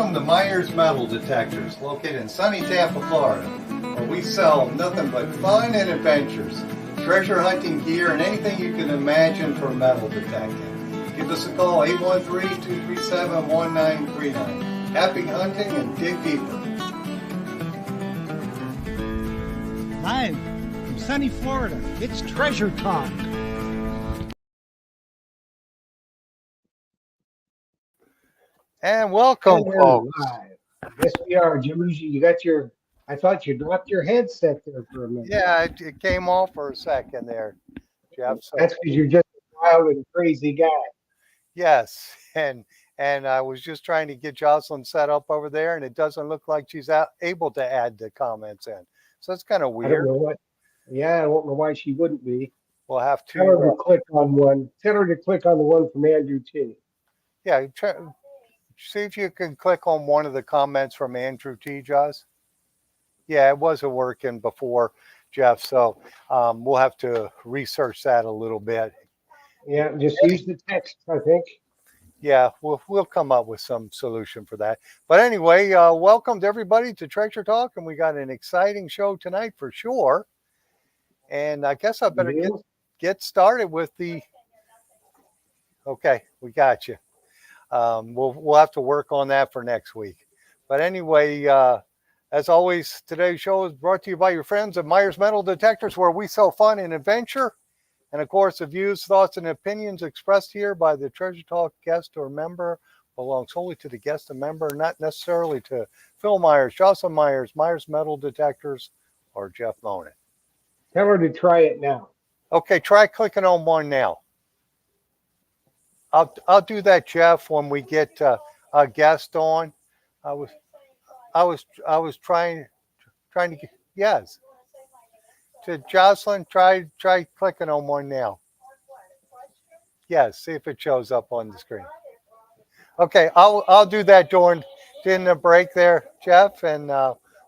Welcome to Myers Metal Detectors, located in sunny Tampa, Florida, where we sell nothing but fun and adventures, treasure hunting gear, and anything you can imagine for metal detecting. Give us a call, 813-237-1939. Happy hunting and dig deeper. Live from sunny Florida, it's Treasure Talk. And welcome, folks. Yes, we are. Jamuji, you got your, I thought you dropped your headset there for a minute. Yeah, it came off for a second there, Jeff. So, that's because you're just a wild and crazy guy. yes, and I was just trying to get Jocelyn set up over there, and it doesn't look like she's able to add the comments in. So it's kind of weird. I don't know what. Yeah, I don't know why she wouldn't be. We'll have to. Tell her to click on one. Tell her to click on the one from Andrew T. Yeah, see if you can click on one of the comments from Andrew T. Jaws. Yeah, it wasn't working before, Jeff. So we'll have to research that a little bit. Yeah, just use the text, I think. Yeah, we'll come up with some solution for that. But anyway, welcome to everybody to Treasure Talk, and we got an exciting show tonight for sure. And I guess I better get started with the. Okay, we got you. We'll have to work on that for next week. But anyway, as always, today's show is brought to you by your friends at Myers Metal Detectors, where we sell fun and adventure. And of course, the views, thoughts, and opinions expressed here by the Treasure Talk guest or member belong solely to the guest and member, not necessarily to Phil Myers, Jocelyn Myers, Myers Metal Detectors, or Jeff Monin. Tell her to try it now. Okay, try clicking on one now. I'll do that, Jeff, when we get a guest on. I was trying to get, yes. To Jocelyn, try clicking on one now. Yes, see if it shows up on the screen. Okay, I'll do that during the break there, Jeff, and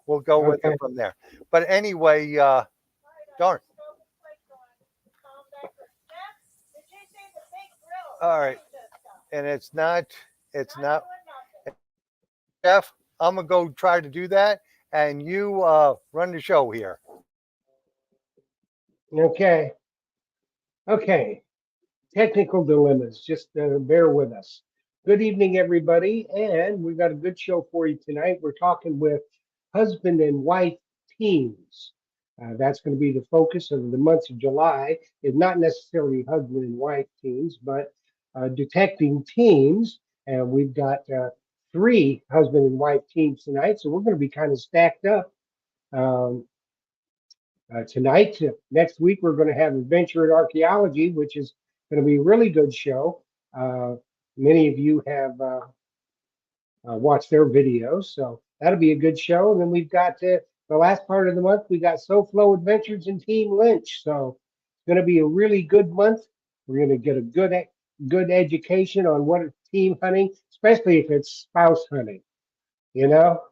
we'll go with it from there. But anyway, darn. All right, and it's not. Jeff, I'm gonna go try to do that, and you run the show here. Okay. Technical dilemmas. Just bear with us. Good evening, everybody, and we've got a good show for you tonight. We're talking with husband and wife teams. That's going to be the focus of the month of July. It's not necessarily husband and wife teams, but detecting teams. And we've got 3 husband and wife teams tonight, so we're going to be kind of stacked up. Tonight, next week, we're going to have Adventure in Archaeology, which is going to be a really good show. Many of you have watched their videos, so that'll be a good show. And then we've got the last part of the month, we got SoFlo Adventures and Team Lynch. So it's going to be a really good month. We're going to get a good education on what is team hunting, especially if it's spouse hunting, you know?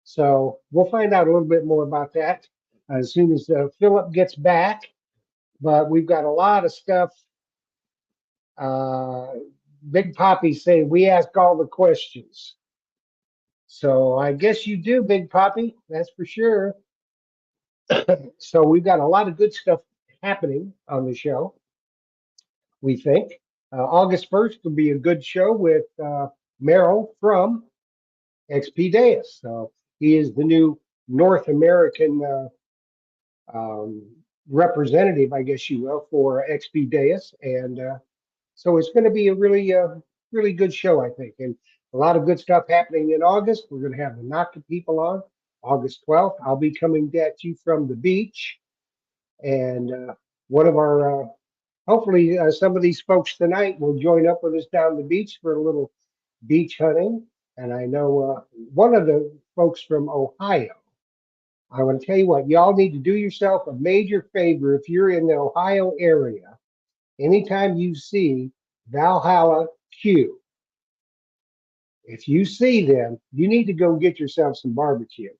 So we'll find out a little bit more about that as soon as Philip gets back. But we've got a lot of stuff. Big Poppy saying we ask all the questions. So I guess you do, Big Poppy. That's for sure. So we've got a lot of good stuff happening on the show, we think. August 1st will be a good show with Merrill from XP Deus. So he is the new North American representative, I guess you will, for XP Deus. And so it's going to be a really good show, I think. And a lot of good stuff happening in August. We're going to have the Naka people on August 12th. I'll be coming at you from the beach. And one of our, hopefully some of these folks tonight will join up with us down the beach for a little beach hunting. And I know one of the folks from Ohio. I want to tell you what, y'all need to do yourself a major favor if you're in the Ohio area. Anytime you see Valhalla Q, if you see them, you need to go get yourself some barbecue.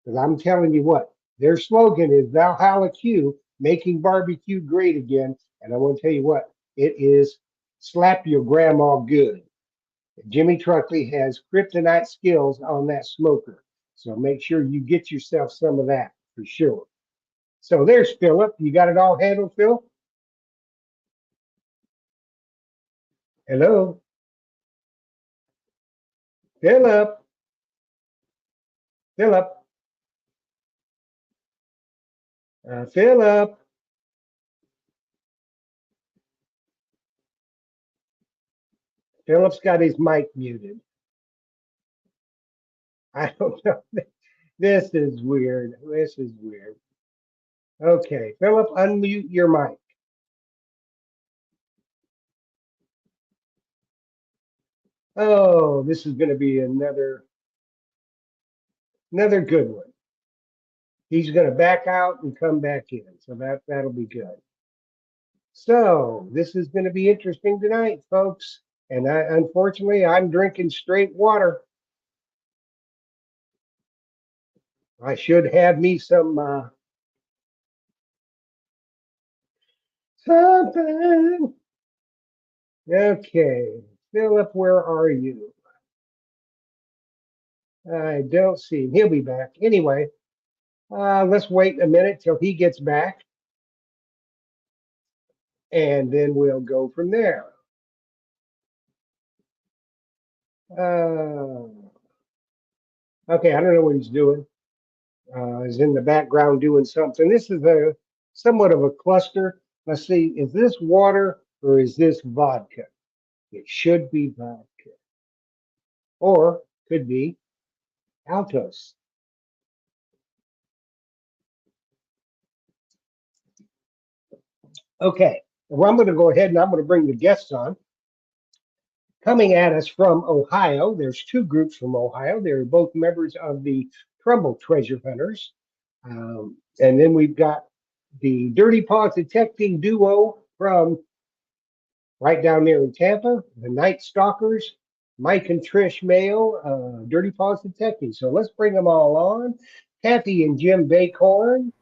Because I'm telling you what, their slogan is Valhalla Q, making barbecue great again. And I want to tell you what, it is slap your grandma good. Jimmy Truckley has kryptonite skills on that smoker. So make sure you get yourself some of that for sure. So there's Philip. You got it all handled, Phil? Hello? Philip? Philip? Philip? Philip's got his mic muted. I don't know. This is weird. This is weird. Okay, Philip, unmute your mic. Oh, this is going to be another good one. He's going to back out and come back in, so that'll be good. So this is going to be interesting tonight, folks. And unfortunately, I'm drinking straight water. I should have me some something. Okay, Philip, where are you? I don't see him. He'll be back. Anyway, let's wait a minute till he gets back. And then we'll go from there. Okay, I don't know what he's doing. He's in the background doing something. This is a somewhat of a cluster. Let's see, is this water or is this vodka? It should be vodka. Or could be Altos. Okay, well, I'm going to go ahead and I'm going to bring the guests on. Coming at us from Ohio, there's two groups from Ohio. They're both members of the Trumbull Treasure Hunters. And then we've got the Dirty Paws Detecting Duo from right down there in Tampa, the Night Stalkers, Mike and Trish Mayo, Dirty Paws Detecting. So let's bring them all on. Kathy and Jim Bacorn.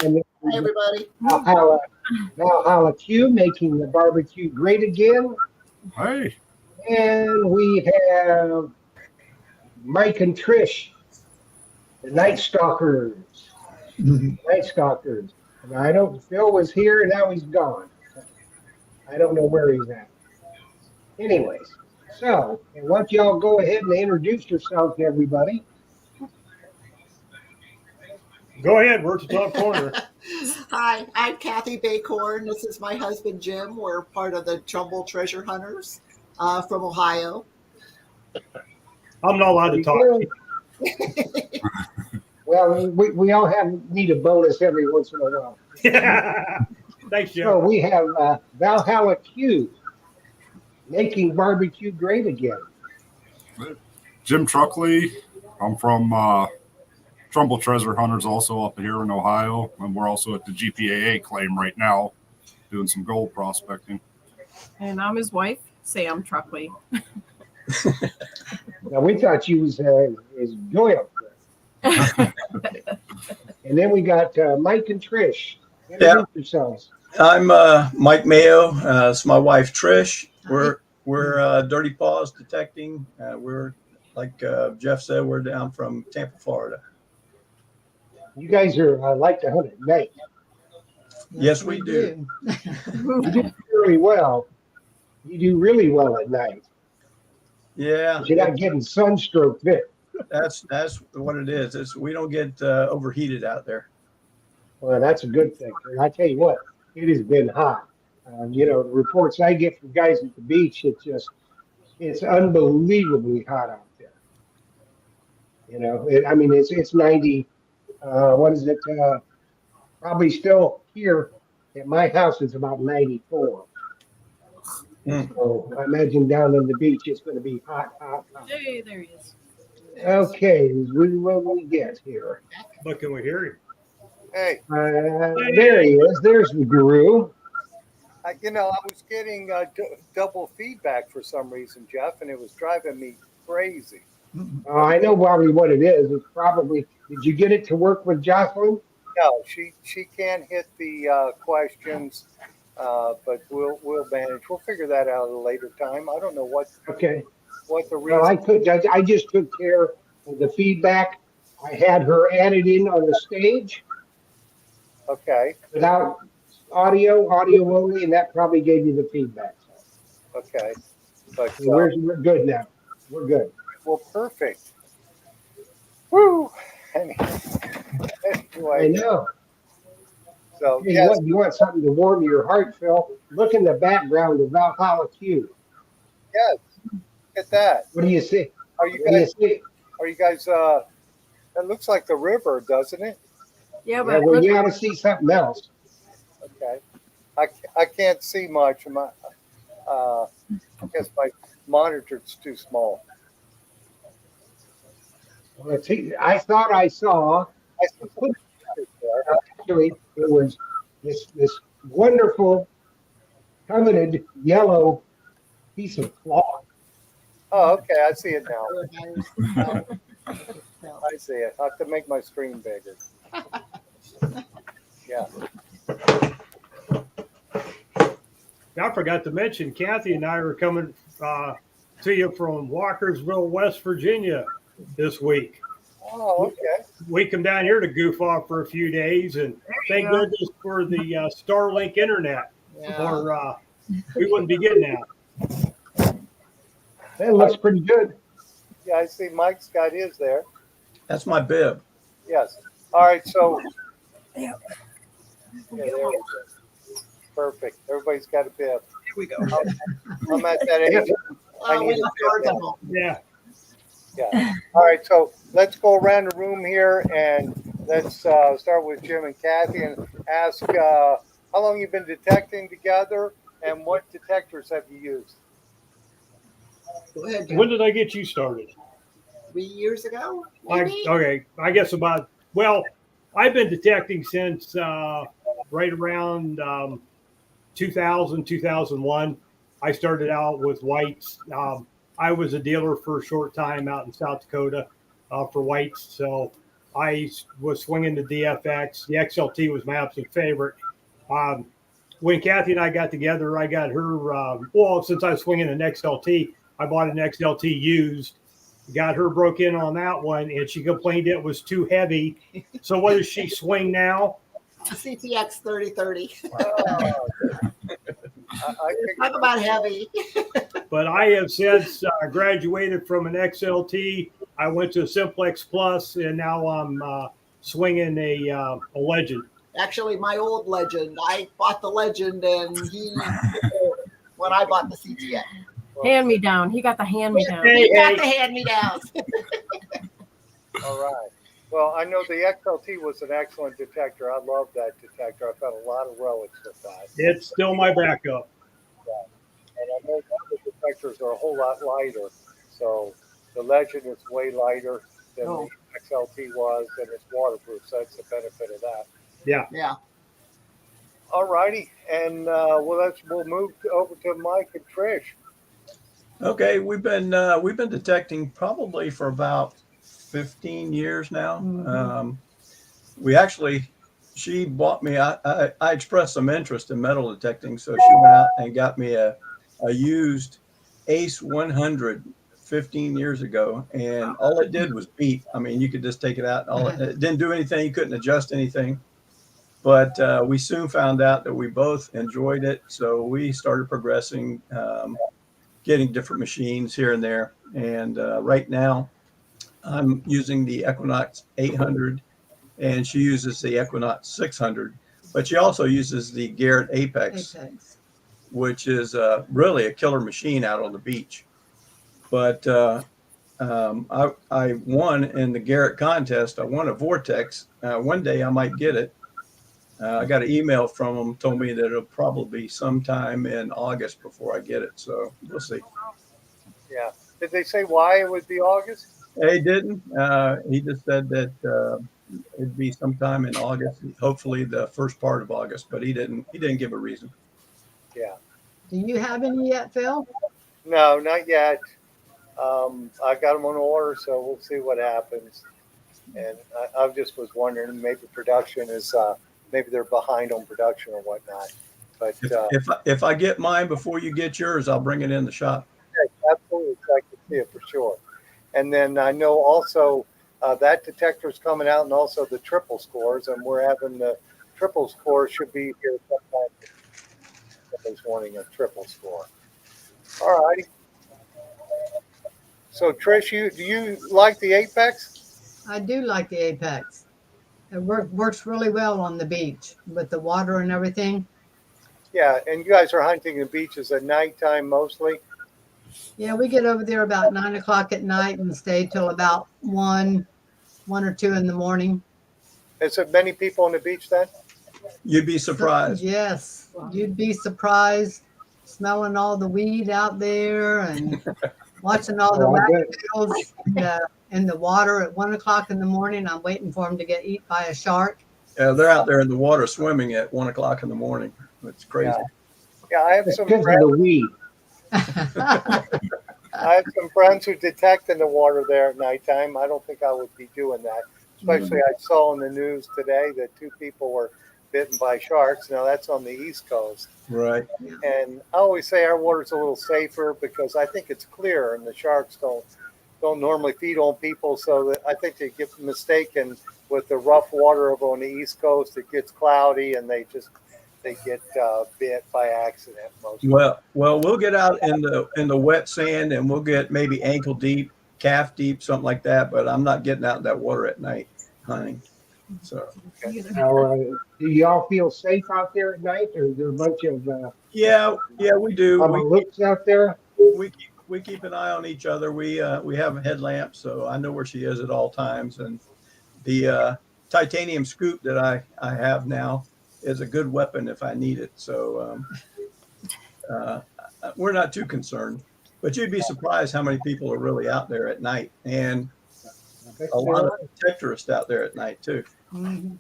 And then Hi, everybody. Valhalla Q making the barbecue great again. Hey. And we have Mike and Trish, the Night Stalkers. Night Stalkers. And Phil was here and now he's gone. I don't know where he's at. Anyways, so why don't y'all go ahead and introduce yourselves to everybody. Go ahead. We're at the top corner. Hi, I'm Kathy Bacorn. This is my husband, Jim. We're part of the Trumbull Treasure Hunters from Ohio. I'm not allowed to talk. Well, we all need a bonus every once in a while. Thanks, Jim. So we have Valhalla Q making barbecue great again. Jim Truckley. I'm from Trumbull Treasure Hunters, also up here in Ohio, and we're also at the GPAA claim right now, doing some gold prospecting. And I'm his wife, Sam Truckley. Now we thought you was Doyle. And then we got Mike and Trish. Introduce yourselves. I'm Mike Mayo. It's my wife Trish. We're Dirty Paws Detecting. We're like Jeff said, we're down from Tampa, Florida. You guys are like to hunt at night. Yes, we do. You do really well. You do really well at night. Yeah, You're not getting sunstroke then. that's what it is. We don't get overheated out there. Well, that's a good thing. And I tell you what, it has been hot. The reports I get from guys at the beach, it's unbelievably hot out there. It's 90. What is it? Probably still here at my house, it's about 94. So I imagine down on the beach, it's going to be hot. Hey, there he is. Okay, what will we get here? But can we hear you? Hey, There he is. There's the guru. I was getting double feedback for some reason, Jeff, and it was driving me crazy. I know probably what it is. It's probably, did you get it to work with Jocelyn? No, she can't hit the questions, but we'll manage. We'll figure that out at a later time. I don't know what. Okay. what the Well, reason? I just took care of the feedback. I had her added in on the stage Okay, without audio only, and that probably gave you the feedback. okay, but So we're good now. We're good. well, perfect. Woo. Anyway, I know. so Hey, yes, you want something to warm your heart, Phil? Look in the background of Valhalla Q. yes. Look at that. What do you see? Are you What do you guys? see? Are you guys? That looks like the river, doesn't it? Yeah, Yeah, but well, look, you ought to see something else. Okay. I can't see much. My I guess my monitor's too small. Let's see. I thought I saw. I see some pictures there. Actually, it was this wonderful coveted yellow piece of cloth. Oh, okay. I see it now. No. I see it. I have to make my screen bigger. Yeah. I forgot to mention, Kathy and I are coming to you from Walkersville, West Virginia this week. Oh, okay. We come down here to goof off for a few days, and thank go. goodness for the Starlink internet, Yeah. or we wouldn't be getting that. That looks pretty good. Yeah, I see Mike's got his there. That's my bib. Yes. All right. So. Yeah. Yeah, there we go. Perfect. Everybody's got a bib. Here we go. I'm at that age. I We need left a ours bib at now. home. Yeah. Yeah. All right. So let's go around the room here and let's start with Jim and Kathy and ask how long you've been detecting together and what detectors have you used? Go ahead, Jim. When did I get you started? 3 years ago, maybe? Okay, I guess I've been detecting since right around 2000, 2001. I started out with whites. I was a dealer for a short time out in South Dakota for whites. So I was swinging the DFX. The XLT was my absolute favorite. When Kathy and I got together, I got her, since I was swinging an XLT, I bought an XLT used. Got her broke in on that one, and she complained it was too heavy. So what does she swing now? CTX 3030. I Talk about heavy. But I have since graduated from an XLT. I went to a Simplex Plus, and now I'm swinging a Legend. Actually, my old Legend. I bought the Legend, and when I bought the CTX. Hand me down. He got the hand me down. Hey, He got hey. the hand-me-downs. All right. Well, I know the XLT was an excellent detector. I love that detector. I've got a lot of relics with that. It's still my backup. And I know the other detectors are a whole lot lighter. So the Legend is way lighter than Oh. the XLT was, and it's waterproof. So that's the benefit of that. Yeah. All righty. And we'll move over to Mike and Trish. Okay, we've been detecting probably for about 15 years now. She bought me. I expressed some interest in metal detecting, so she went out and got me a used Ace 100 15 years ago, and all it did was beep. I mean, you could just take it out. It didn't do anything. You couldn't adjust anything. But we soon found out that we both enjoyed it, so we started progressing. Getting different machines here and there. And right now I'm using the Equinox 800 and she uses the Equinox 600, but she also uses the Garrett Apex, which is really a killer machine out on the beach. But I won in the Garrett contest. I won a Vortex. One day I might get it. I got an email from them, told me that it'll probably be sometime in August before I get it. So we'll see. Yeah. Did they say why it would be August? He didn't. He just said that it'd be sometime in August, hopefully the first part of August, but he didn't give a reason. Yeah. Do you have any yet, Phil? No, not yet. I got them on order, so we'll see what happens. And I just was wondering, maybe production is maybe they're behind on production or whatnot. But If I get mine before you get yours, I'll bring it in the shop. absolutely, so I can see it for sure. And then I know also that detector's coming out, and also the triple scores, and we're having the triple score should be here sometime. Somebody's wanting a triple score. All righty. So Trish, do you like the Apex? I do like the Apex. It works really well on the beach with the water and everything. Yeah, and you guys are hunting the beaches at nighttime mostly. Yeah, we get over there about 9 o'clock at night and stay till about 1 or 2 in the morning. Is there many people on the beach then? You'd be surprised. Yes, you'd be surprised smelling all the weed out there and watching all the Oh, I bet. wagtails in the water at 1 o'clock in the morning. I'm waiting for them to get eaten by a shark. Yeah, they're out there in the water swimming at 1 o'clock in the morning. It's crazy. Yeah, I have It's some because of friends. the weed. I have some friends who detect in the water there at nighttime. I don't think I would be doing that. Especially, I saw in the news today that 2 people were bitten by sharks. Now that's on the East Coast, Right. and I always say our water's a little safer because I think it's clearer, and the sharks don't normally feed on people. So that I think they get mistaken with the rough water over on the East Coast. It gets cloudy, and they get bit by accident. Well, we'll get out in the wet sand and we'll get maybe ankle deep, calf deep, something like that. But I'm not getting out in that water at night hunting. So Now, do y'all feel safe out there at night, or is there a bunch of yeah, we do. looks out there? We keep an eye on each other. We have a headlamp, so I know where she is at all times. And the titanium scoop that I have now is a good weapon if I need it. So we're not too concerned. But you'd be surprised how many people are really out there at night, and a lot of detectorists out there at night too. Mhm.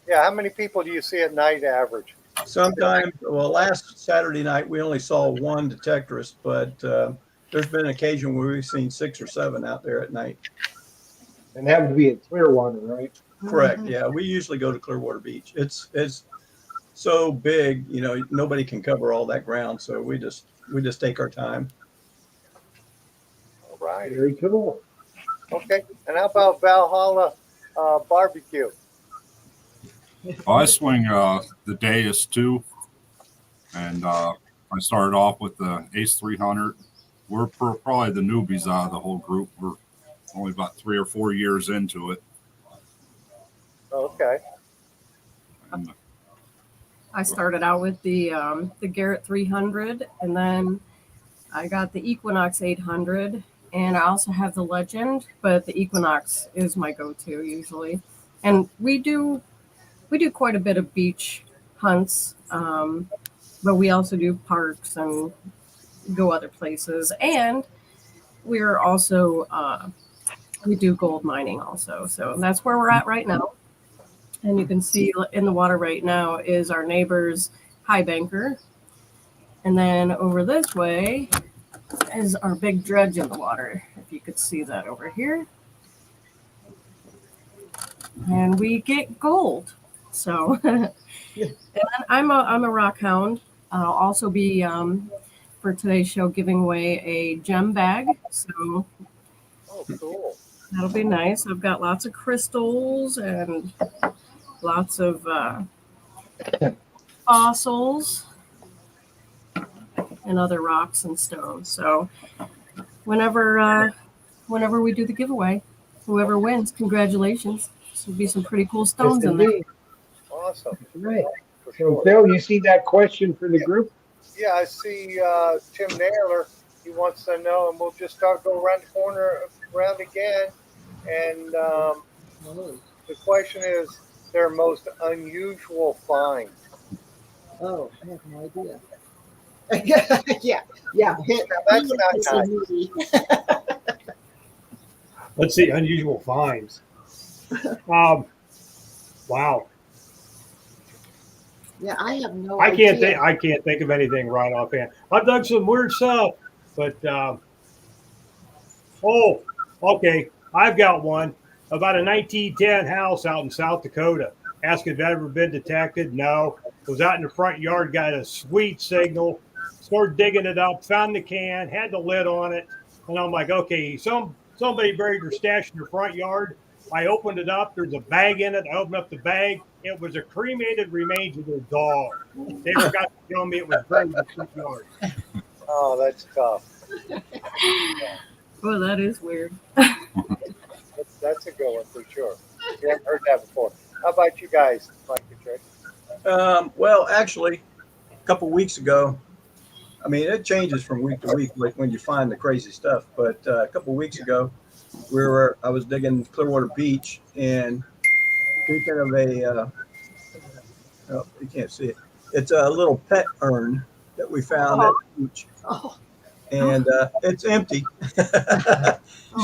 Yeah, how many people do you see at night average? Sometimes, well, last Saturday night we only saw 1 detectorist, but there's been an occasion where we've seen 6 or 7 out there at night. And that would be in Clearwater, right? Correct. Yeah, we usually go to Clearwater Beach. It's so big, nobody can cover all that ground, so we just take our time. All right. Very cool. Okay. And how about Valhalla barbecue? I swing the Deus too, and I started off with the Ace 300. We're probably the newbies out of the whole group. We're only about 3 or 4 years into it. Okay. And I started out with the Garrett 300, and then I got the Equinox 800, and I also have the Legend, but the Equinox is my go-to usually. And we do quite a bit of beach hunts, but we also do parks and go other places. And we're also we do gold mining also, so that's where we're at right now. And you can see in the water right now is our neighbor's high banker. And then over this way is our big dredge in the water. If you could see that over here. And we get gold. So and I'm a rock hound. I'll also be for today's show giving away a gem bag. So Oh, cool. that'll be nice. I've got lots of crystals and lots of fossils and other rocks and stones. So whenever we do the giveaway, whoever wins, congratulations. This will be some pretty cool stones in there. indeed. Awesome. Right. For So, sure. Phil, you see that question for the group? Yeah, I see Tim Naylor. He wants to know, and we'll just go around the corner, around again. And the question is their most unusual find. Oh, I have no idea. yeah. Hit, That's he not is a nice. movie. Let's see, unusual finds. Wow. Yeah, I have no I idea. can't think of anything right offhand. I've dug some weird stuff, but okay. I've got one about a 1910 house out in South Dakota. Asked if it ever been detected. No. Was out in the front yard, got a sweet signal. Started digging it up, found the can, had the lid on it. And I'm like, okay, somebody buried their stash in your front yard. I opened it up. There's a bag in it. I opened up the bag. It was a cremated remains of their dog. They forgot to tell me it was buried in the front yard. Oh, that's tough. Well, that is weird. That's a good one for sure. We haven't heard that before. How about you guys, Mike and Trish? Well, actually, a couple weeks ago, I mean, it changes from week to week, like when you find the crazy stuff. But a couple weeks ago, I was digging Clearwater Beach and thinking of oh, you can't see it. It's a little pet urn that we found at the beach. Oh, And it's empty.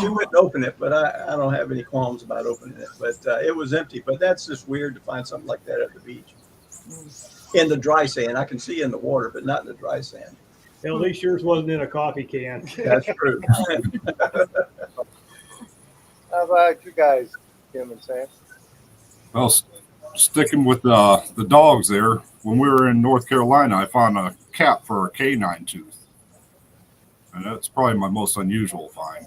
She wouldn't open it, but I don't have any qualms about opening it. But it was empty. But that's just weird to find something like that at the beach. In the dry sand. I can see in the water, but not in the dry sand. At least yours wasn't in a coffee can. That's true. How about you guys, Jim and Sam? Well, sticking with the dogs there, when we were in North Carolina, I found a cap for a canine tooth. And that's probably my most unusual find.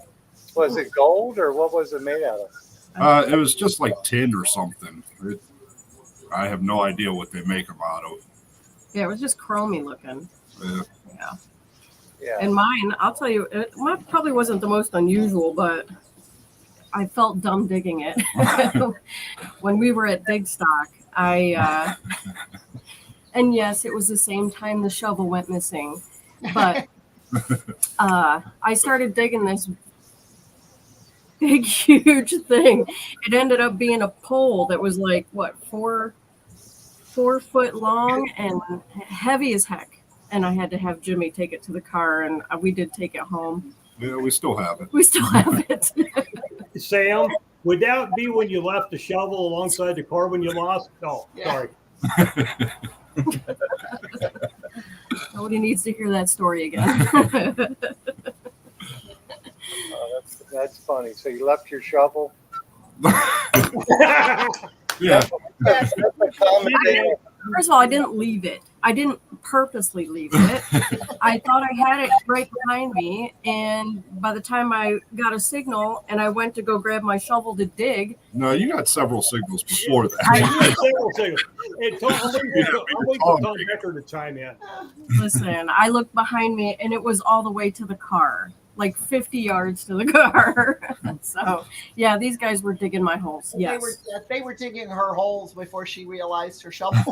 Was it gold or what was it made out of? It was just like tin or something. I have no idea what they make them out of. Yeah, it was just chromy looking. Yeah. Yeah. Yeah. And mine, I'll tell you, mine probably wasn't the most unusual, but I felt dumb digging it. When we were at Digstock, and yes, it was the same time the shovel went missing, but I started digging this big, huge thing. It ended up being a pole that was like, what, 4 foot long and heavy as heck. And I had to have Jimmy take it to the car, and we did take it home. Yeah, we still have it. We still have it. Sam, would that be when you left the shovel alongside the car when you lost? Oh, Yeah. sorry. Nobody needs to hear that story again. That's funny. So you left your shovel? Yeah. That's a common thing. First of all, I didn't leave it. I didn't purposely leave it. I thought I had it right behind me, and by the time I got a signal and I went to go grab my shovel to dig, No, you got several signals before that. You had several seconds. Hey, I'm waiting for Tom Becker to chime in. listen, I looked behind me and it was all the way to the car, like 50 yards to the car. So, yeah, these guys were digging my holes. Yes. They were digging her holes before she realized her shovel.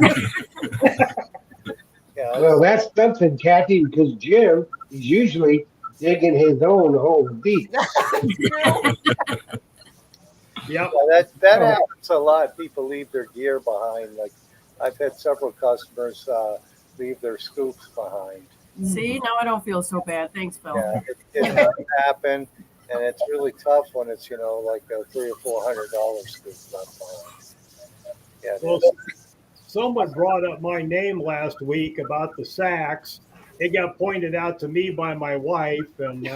Yeah, Well, that's something, Kathy, because Jim is usually digging his own hole deep. Yep. that happens a lot. People leave their gear behind. Like I've had several customers leave their scoops behind. See, now I don't feel so bad. Thanks, Phil. Yeah, it does happen, and it's really tough when it's like a $300 or $400 scoop left behind. Yeah, it Well, is. someone brought up my name last week about the sacks. It got pointed out to me by my wife, and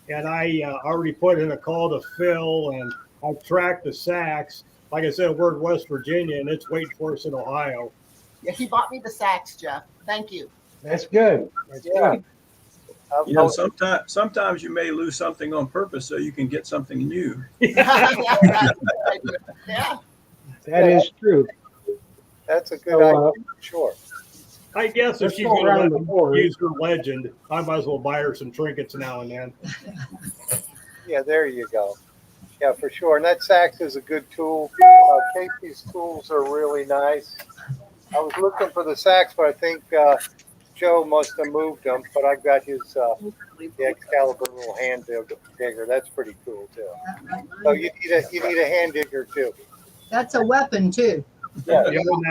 I already put in a call to Phil, and I've tracked the sacks. Like I said, we're in West Virginia, and it's waiting for us in Ohio. Yeah, he bought me the sacks, Jeff. Thank you. That's good. That's Yeah. good. You know, sometimes you may lose something on purpose so you can get something new. Yeah. That is true. That's a good So, idea, for sure. I guess if Let's she's go going around to the board. use her legend, I might as well buy her some trinkets now and then. Yeah, there you go. Yeah, for sure. And that Saks is a good tool. Casey's tools are really nice. I was looking for the Saks, but I think Joe must have moved them. But I've got his the Excalibur little hand digger. That's pretty cool too. So you need a hand digger too. That's a weapon too. Yeah, Yeah, no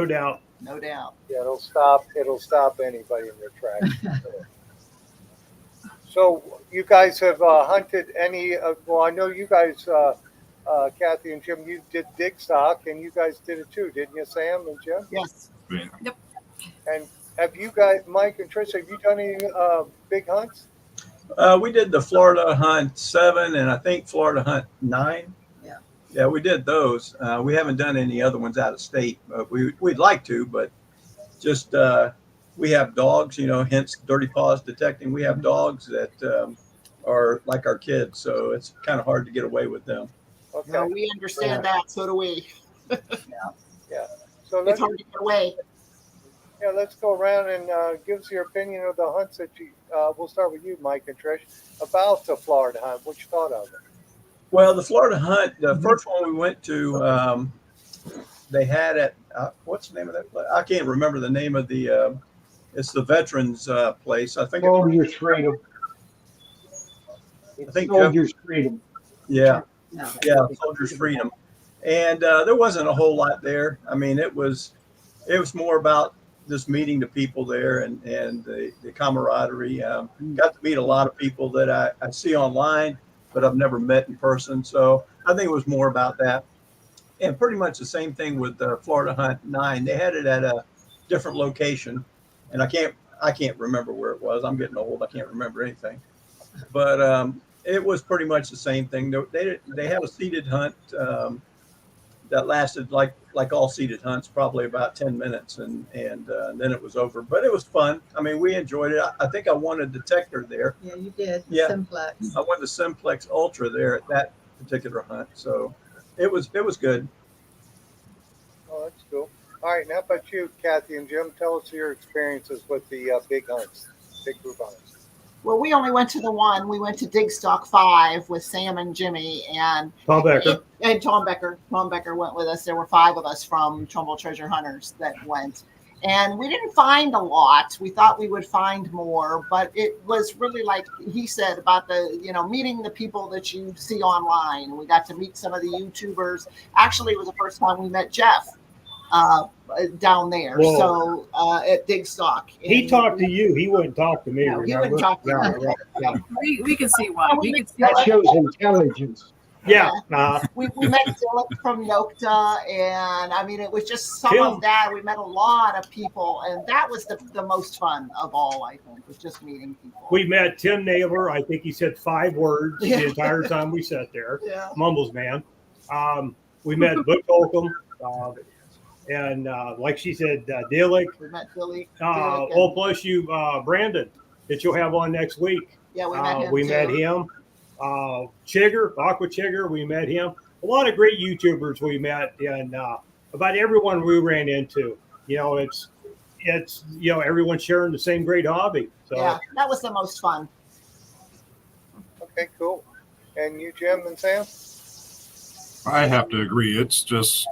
doubt. No doubt. yeah, it'll stop anybody in their tracks. So you guys have hunted any? Well, I know you guys, Kathy and Jim, you did Digstock, and you guys did it too, didn't you, Sam and Jim? Yes. Yeah. And have you guys, Mike and Trish, have you done any big hunts? We did the Florida Hunt 7 and I think Florida Hunt 9. Yeah. Yeah, we did those. We haven't done any other ones out of state. We'd like to, but just we have dogs, hence Dirty Paws Detecting. We have dogs that are like our kids, so it's kind of hard to get away with them. Okay. No, we understand that. So do we. Yeah. So It's let's hard to get away. let's go around and give us your opinion of the hunts that you. We'll start with you, Mike and Trish, about the Florida hunt. What you thought of it? Well, the Florida hunt, the first one we went to, they had at what's the name of that place? I can't remember the name of the. It's the veterans place. I think. Soldiers Freedom. I think Soldiers Freedom. Yeah, No. yeah, Soldiers Freedom, and there wasn't a whole lot there. I mean, it was more about just meeting the people there and the camaraderie. Got to meet a lot of people that I see online, but I've never met in person. So I think it was more about that. And pretty much the same thing with the Florida Hunt 9. They had it at a different location, and I can't remember where it was. I'm getting old. I can't remember anything. But it was pretty much the same thing. They had a seated hunt that lasted like all seated hunts, probably about 10 minutes, and then it was over. But it was fun. I mean, we enjoyed it. I think I won a detector there. Yeah, you did. Yeah. Simplex. I won the Simplex Ultra there at that particular hunt. So it was good. Oh, that's cool. All right, now how about you, Kathy and Jim? Tell us your experiences with the big hunts, big group hunts. Well, we only went to the one. We went to Dig Stock 5 with Sam and Jimmy and Tom Becker. and Tom Becker. Tom Becker went with us. There were 5 of us from Trumbull Treasure Hunters that went. And we didn't find a lot. We thought we would find more, but it was really like he said about meeting the people that you see online. We got to meet some of the YouTubers. Actually, it was the first time we met Jeff down there. Whoa. So at Dig Stock. He And talked to you. He wouldn't talk to me. No, he remember? wouldn't talk to Yeah, me. right, yeah. We can see why. We can see That why. shows intelligence. Yeah. We met Philip from Nokta, and I mean, it was just some Tim. of that. We met a lot of people, and that was the most fun of all, I think, was just meeting people. We met Tim Naylor. I think he said 5 words Yeah. the entire time we sat there. Yeah. Mumbles man. We met Book Holcomb. And like she said, Dillick. We met Billy. Plus you, Brandon, that you'll have on next week. Yeah, we met him. We too. met him. Chigger, Aqua Chigger, we met him. A lot of great YouTubers we met, and about everyone we ran into. It's everyone sharing the same great hobby. So Yeah, that was the most fun. Okay, cool. And you, Jim and Sam? I have to agree. It's just,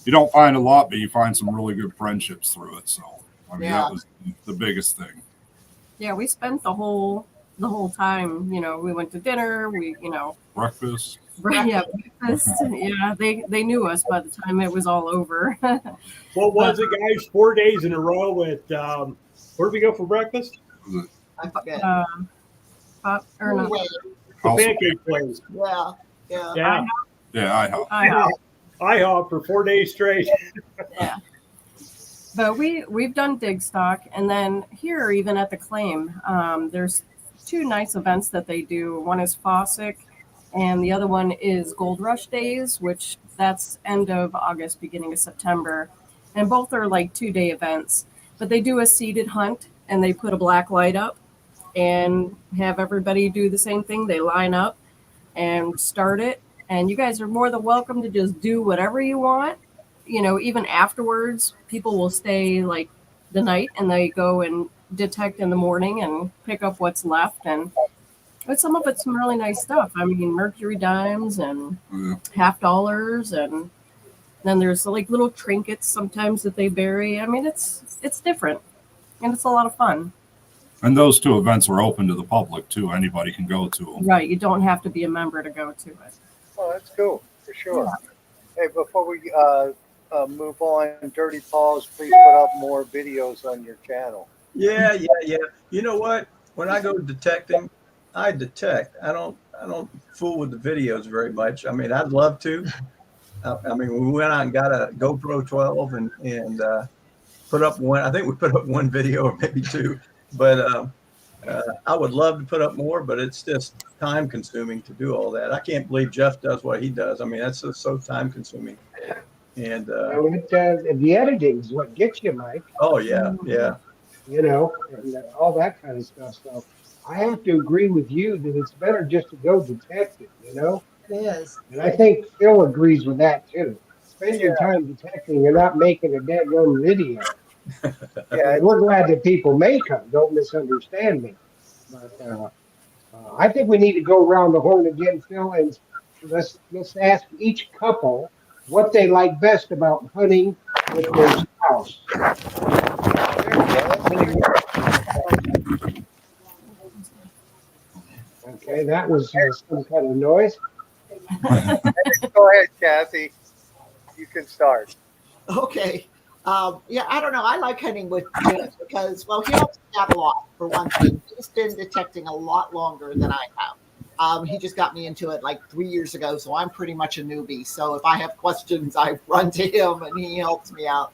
you don't find a lot, but you find some really good friendships through it. So, I mean, Yeah. that was the biggest thing. Yeah, we spent the whole time. We went to dinner. We Breakfast. yeah, breakfast. Yeah, they knew us by the time it was all over. what was it, guys? 4 days in a row at where did we go for breakfast? I forget. Pop or not? Anyway, The Also- pancake place. yeah, yeah. Yeah. Yeah, I helped. IHOP for 4 days straight. Yeah. But we've done Dig Stock, and then here even at the Claim, there's 2 nice events that they do. One is Fossick, and the other one is Gold Rush Days, which that's end of August, beginning of September, and both are like 2-day events. But they do a seated hunt, and they put a black light up, and have everybody do the same thing. They line up and start it, and you guys are more than welcome to just do whatever you want. Even afterwards, people will stay like the night and they go and detect in the morning and pick up what's left. But some of it's some really nice stuff. I mean, mercury dimes and Yeah. $50, and then there's like little trinkets sometimes that they bury. I mean, it's different, and it's a lot of fun. And those 2 events are open to the public too. Anybody can go to them. Right? You don't have to be a member to go to it. Oh, that's cool, for sure. Hey, before we move on, Dirty Paws, please put up more videos on your channel. Yeah. You know what? When I go detecting, I detect. I don't fool with the videos very much. I mean, I'd love to. I mean, we went out and got a GoPro 12 and put up one. I think we put up 1 video or maybe 2. But I would love to put up more, but it's just time consuming to do all that. I can't believe Jeff does what he does. I mean, that's just so time consuming. And The editing is what gets you, Mike. oh yeah. And all that kind of stuff. So I have to agree with you that it's better just to go detective, you know? It is. And I think Phil agrees with that too. Spend your time detecting and not making a dead run video. Yeah, And we're glad that people make them. Don't misunderstand me. But I think we need to go around the horn again, Phil, and let's ask each couple what they like best about hunting with their spouse. Okay, that was some kind of noise. go ahead, Kathy. You can start. Okay. Yeah, I don't know. I like hunting with Jim because, well, he helps me out a lot, for one thing. He's been detecting a lot longer than I have. He just got me into it like 3 years ago, so I'm pretty much a newbie. So if I have questions, I run to him and he helps me out.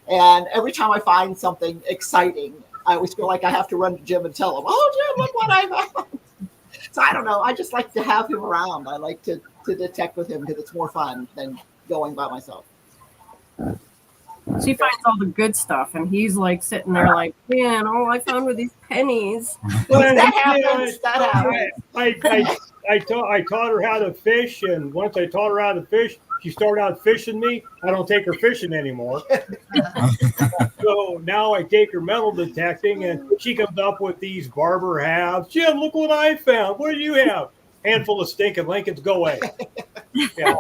And every time I find something exciting, I always feel like I have to run to Jim and tell him, "Oh, Jim, look what I found." So I don't know. I just like to have him around. I like to detect with him because it's more fun than going by myself. She finds all the good stuff, and he's like sitting there, like, man, all I found were these pennies. That happens. That happens. I taught her how to fish, and once I taught her how to fish, she started out fishing me. I don't take her fishing anymore. So now I take her metal detecting, and she comes up with these barber halves. Jim, look what I found. What do you have? Handful of stinking Lincolns. Go away. Yeah.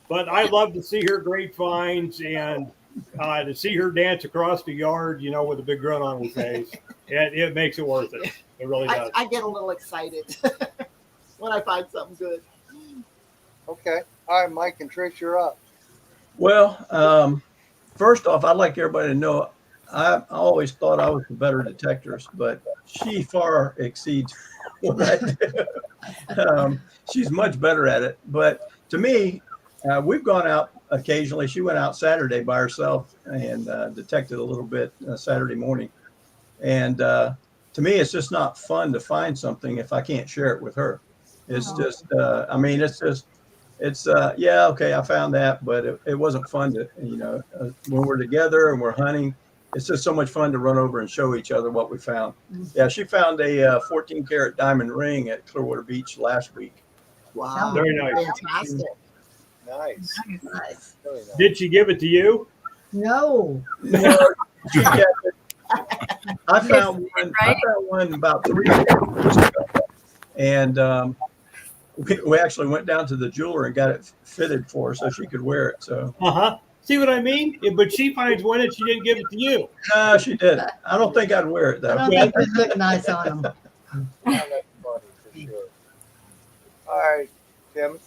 But I love to see her great finds and to see her dance across the yard, you know, with a big grin on her face. It makes it worth it. It really does. I get a little excited when I find something good. Okay. All right, Mike and Trish, you're up. Well, first off, I'd like everybody to know I always thought I was the better detectors, but she far exceeds what I do. She's much better at it. But to me, we've gone out occasionally. She went out Saturday by herself and detected a little bit Saturday morning. And to me, it's just not fun to find something if I can't share it with her. It's just, I mean, it's yeah, okay, I found that, but it wasn't fun to, you know, when we're together and we're hunting, it's just so much fun to run over and show each other what we found. Yeah, she found a 14 karat diamond ring at Clearwater Beach last week. Wow. Very nice. Fantastic. Nice. Nice. Really nice. Did she give it to you? No. No, she kept it. I found one about 3 years ago, and we actually went down to the jeweler and got it fitted for her so she could wear it. So See what I mean? But she finds one and she didn't give it to you. no, she did. I don't think I'd wear it I though. don't think it look nice on them. Oh, that's funny for sure. All right, Tim.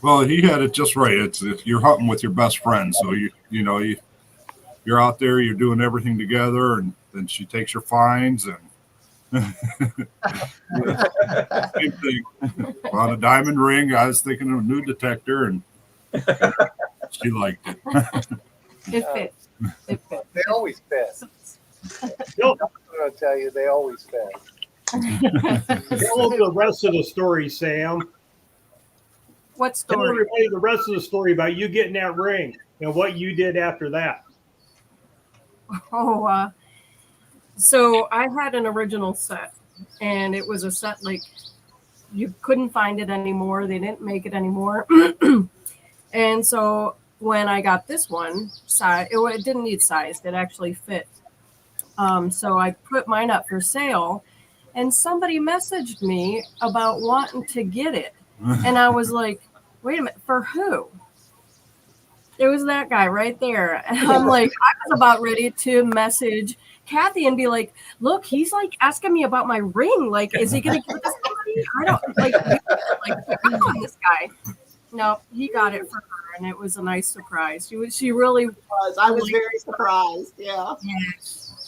Well, he had it just right. It's you're hunting with your best friend, so you're out there, you're doing everything together, and then she takes your finds and same thing. On a diamond ring, I was thinking of a new detector, and she liked it. It fits. It fits. They always fit. Tell I'm going to tell you, they always fit. tell them the rest of the story, Sam. What Tell story? everybody the rest of the story about you getting that ring and what you did after that. Oh, so I had an original set, and it was a set like you couldn't find it anymore. They didn't make it anymore. And so when I got this one, it didn't need sized. It actually fit. So I put mine up for sale, and somebody messaged me about wanting to get it. And I was like, wait a minute, for who? It was that guy right there. And I'm like, I was about ready to message Kathy and be like, look, he's like asking me about my ring. Like, is he going to give it to somebody? I don't like this guy. No, he got it for her, and it was a nice surprise. She really I was very surprised. Yeah.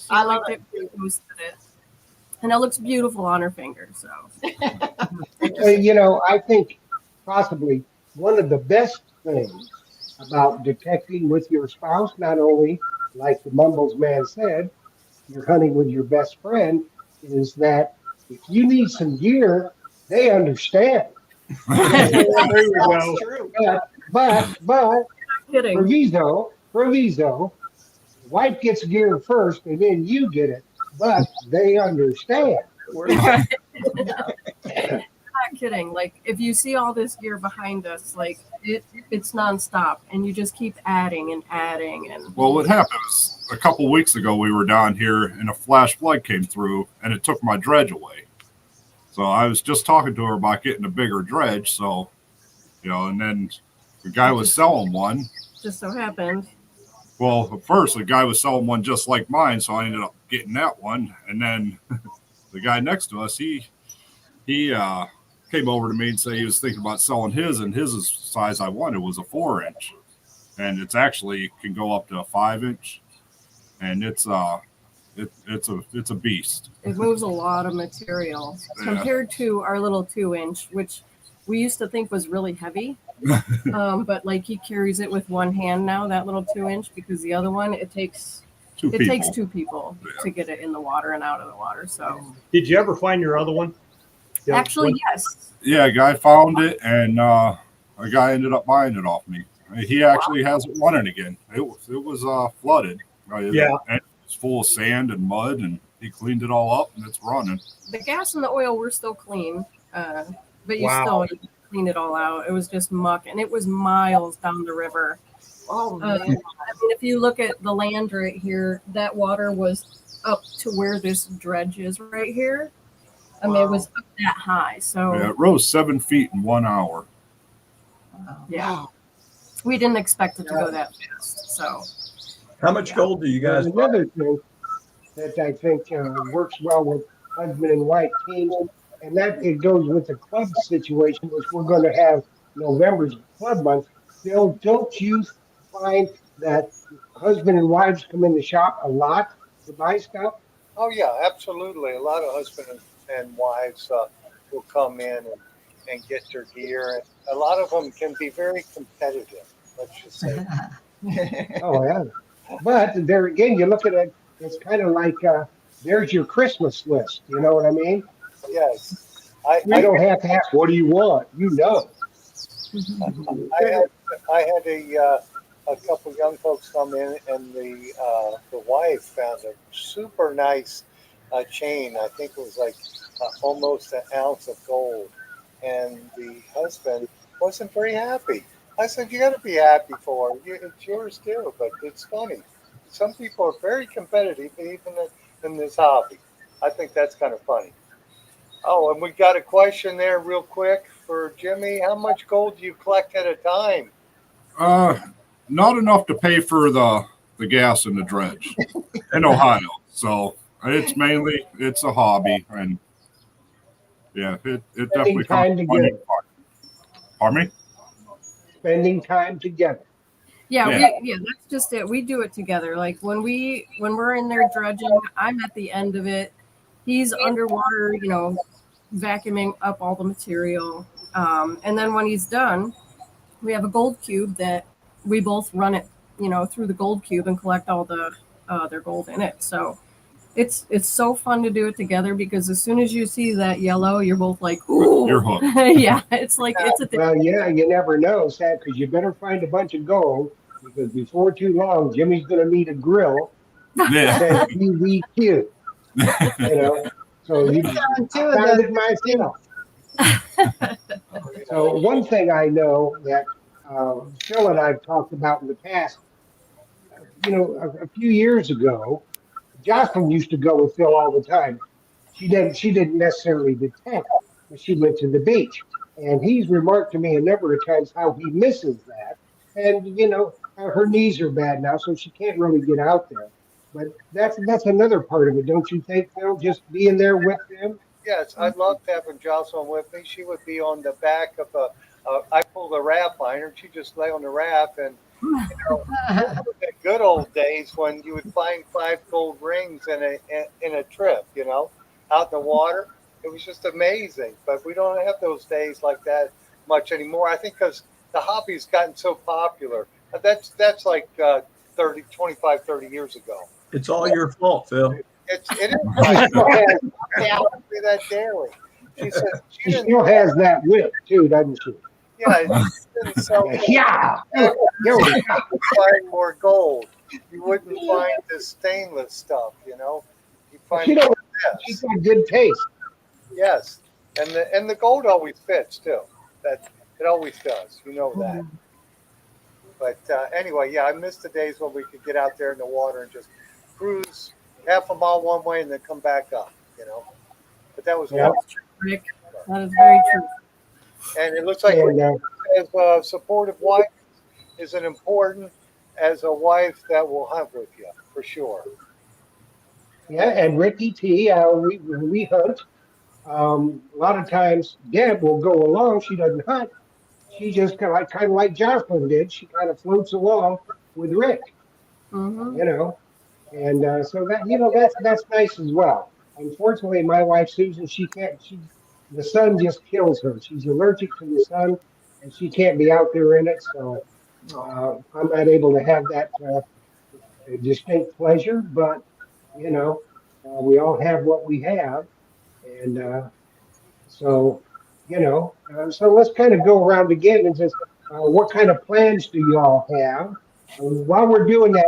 I liked it. She posted it. And it looks beautiful on her finger. So, You know, I think possibly one of the best things about detecting with your spouse, not only like the Mumbles man said, you're hunting with your best friend, is that if you need some gear, they understand. There you go. That's true. But kidding. proviso, wife gets gear first and then you get it. but they understand. We're- Not kidding. Like if you see all this gear behind us, like it's nonstop, and you just keep adding and adding. And Well, what happened was a couple weeks ago we were down here and a flash flood came through and it took my dredge away. So I was just talking to her about getting a bigger dredge. So, and then the guy was selling one. just so happened. Well, at first the guy was selling one just like mine, so I ended up getting that one. And then the guy next to us, he came over to me and said he was thinking about selling his, and his size I wanted was a 4-inch, and it's actually can go up to a 5-inch, and it's a beast. It moves a lot of material compared to our little 2-inch, which we used to think was really heavy. But like he carries it with one hand now, that little 2-inch, because the other one it takes two people to get it in the water and out of the water. So Did you ever find your other one? Yeah, actually, one- yes. Yeah, a guy found it, and a guy ended up buying it off me. He actually hasn't running again. It was flooded. Yeah. And it was full of sand and mud, and he cleaned it all up, and it's running. The gas and the oil were still clean, but you Wow. still cleaned it all out. It was just muck, and it was miles down the river. Oh, I man. mean, if you look at the land right here, that water was up to where this dredge is right here. I mean, it was up that high. So Yeah, it rose 7 feet in 1 hour. yeah, Wow. we didn't expect it to go that fast. So How much gold do you guys There's another thing that I think works well with husband and wife teams, and that it goes with the club situation, which we're going to have November's club month. Don't you find that husband and wives come in the shop a lot to buy stuff? Oh yeah, absolutely. A lot of husbands and wives will come in and get their gear. A lot of them can be very competitive. Let's just say. Oh yeah, but there again, you look at it. It's kind of like there's your Christmas list. You know what I mean? Yes, I don't have to ask, what do you want? You know. I had a couple young folks come in, and the wife found a super nice chain. I think it was like almost an ounce of gold, and the husband wasn't very happy. I said, "You got to be happy for it. It's yours too." But it's funny. Some people are very competitive, even in this hobby. I think that's kind of funny. Oh, and we got a question there, real quick, for Jimmy. How much gold do you collect at a time? Not enough to pay for the gas and the dredge in Ohio. So it's a hobby, and yeah, it definitely time comes money. together. Pardon me? Spending time together. yeah, Yeah. that's just it. We do it together. Like when we're in there dredging, I'm at the end of it. He's underwater, vacuuming up all the material. And then when he's done, we have a gold cube that we both run it, through the gold cube and collect all their gold in it. So it's so fun to do it together, because as soon as you see that yellow, you're both like, ooh. You're hooked. Yeah, it's like it's a thing. Well, yeah, you never know, Sam, because you better find a bunch of gold, because before too long, Jimmy's going to need a grill Yeah. that PVQ. So you Found two of found those. it myself. So one thing I know that Phil and I've talked about in the past, a few years ago, Jocelyn used to go with Phil all the time. She didn't necessarily detect, but she went to the beach. And he's remarked to me a number of times how he misses that. And, her knees are bad now, so she can't really get out there. But that's another part of it, don't you think, Phil? Just being there with them? Yes, I'd love to have Jocelyn with me. She would be on the back of I pulled a raft liner. She'd just lay on the raft, and the good old days when you would find 5 gold rings in a trip, out in the water. It was just amazing. But we don't have those days like that much anymore. I think because the hobby's gotten so popular. That's like 25, 30 years ago. It's all your fault, Phil. It is. I say that daily. She said She still has that whip, too, doesn't she? yeah, so Yeah. There we go. find more gold. You wouldn't find the stainless stuff, You find She don't. yes. She's got good taste. Yes, and the gold always fits too. That it always does. You know that. But anyway, yeah, I miss the days when we could get out there in the water and just cruise half a mile one way and then come back up. You know, but that was Yeah. wonderful. Rick, that is very true. And it looks like And, as a supportive wife is an important as a wife that will hunt with you for sure. yeah, and Ricky T. When we hunt, a lot of times Deb will go along. She doesn't hunt. She just kind of like Jocelyn did. She kind of floats along with Rick, Hmm. you know, and so that that's nice as well. Unfortunately, my wife Susan, she can't. The sun just kills her. She's allergic to the sun, and she can't be out there in it. So I'm not able to have that distinct pleasure. But you know, we all have what we have, and so so let's kind of go around again and just what kind of plans do you all have? While we're doing that,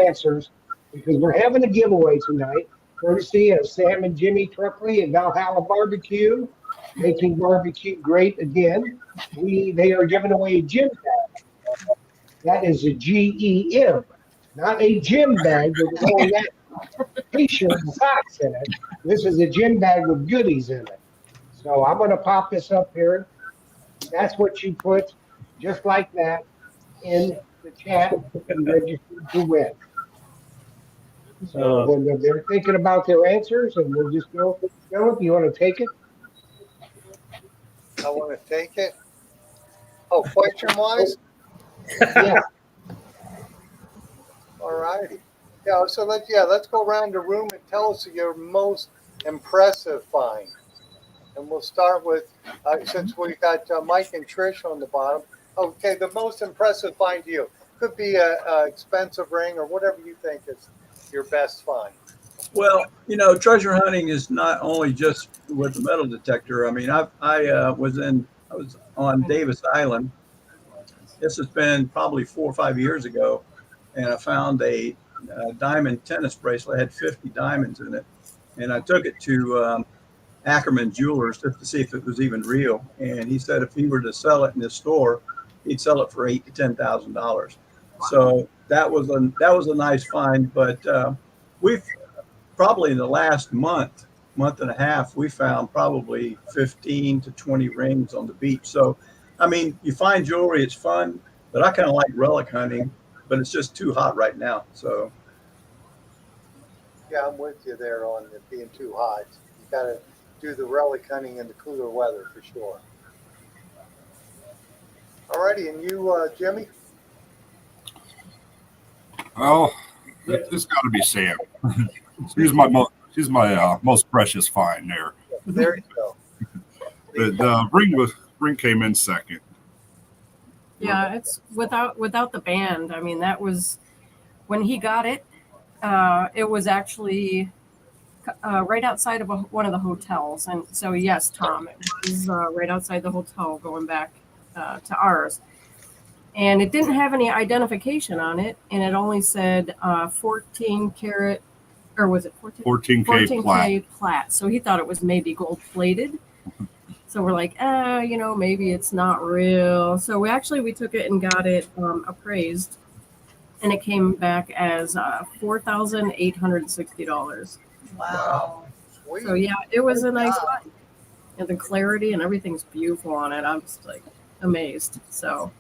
answers because we're having a giveaway tonight, courtesy of Sam and Jimmy Truckley at Valhalla Barbecue, making barbecue great again. They are giving away a gym bag. That is a GEM, not a gym bag with all that t-shirt and socks in it. This is a gym bag with goodies in it. So I'm going to pop this up here. That's what you put, just like that, in the chat and register to win. So when they're thinking about their answers, and we'll just go. Philip, you want to take it? I want to take it. Oh, question wise? Yeah. All righty. Yeah, so let's go around the room and tell us your most impressive find. And we'll start with, since we got Mike and Trish on the bottom. Okay, the most impressive find to you. Could be a expensive ring or whatever you think is your best find. Well, treasure hunting is not only just with the metal detector. I mean, I was on Davis Island. This has been probably 4 or 5 years ago, and I found a diamond tennis bracelet. It had 50 diamonds in it, and I took it to Ackerman Jewelers just to see if it was even real. And he said if he were to sell it in his store, he'd sell it for $8,000 to $10,000. So that was a nice find. But we've probably in the last month and a half, we found probably 15 to 20 rings on the beach. So, I mean, you find jewelry, it's fun, but I kind of like relic hunting, but it's just too hot right now. So, Yeah, I'm with you there on it being too hot. You got to do the relic hunting in the cooler weather for sure. All righty, and you, Jimmy? Well, it's got to be Sam. She's my most precious find there. There you go. The ring came in second. Yeah, it's without the band. I mean, that was when he got it. It was actually right outside of one of the hotels, and so yes, Tom, it was right outside the hotel going back to ours, and it didn't have any identification on it, and it only said 14 karat, or was it 14K plat. So he thought it was maybe gold plated. So we're like, maybe it's not real. So we took it and got it appraised, and it came back as $4,860. Wow. Sweet. So yeah, it was a nice one, and the clarity and everything's beautiful on it. I'm just like amazed. So,